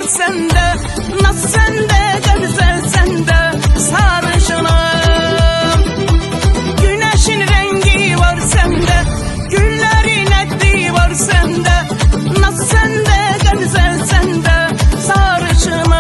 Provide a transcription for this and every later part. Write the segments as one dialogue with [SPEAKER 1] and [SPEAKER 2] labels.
[SPEAKER 1] sende, naz sende, güzel sende, sarışınım. Güneşin rengi var sende, güllerin etli var sende, naz sende, güzel sende, sarışınım.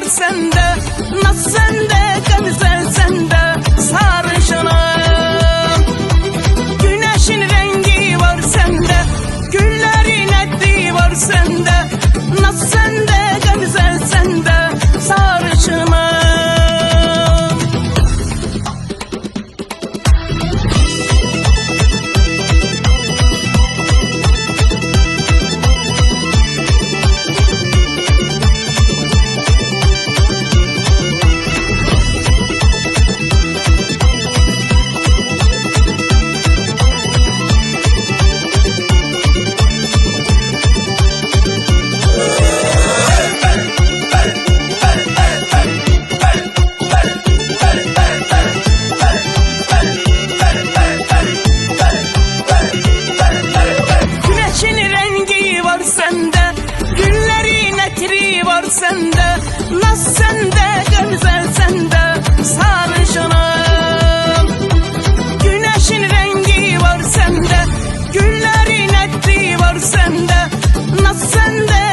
[SPEAKER 1] Sende, naz sende, güzel sende, sarışınım. Güneşin rengi var sende, güllerin etli var sende, naz sende, güzel sende, sarışınım. Sende, naz sende, güzel sende, sarışınım. Güneşin rengi var sende, güllerin etli var sende, naz sende,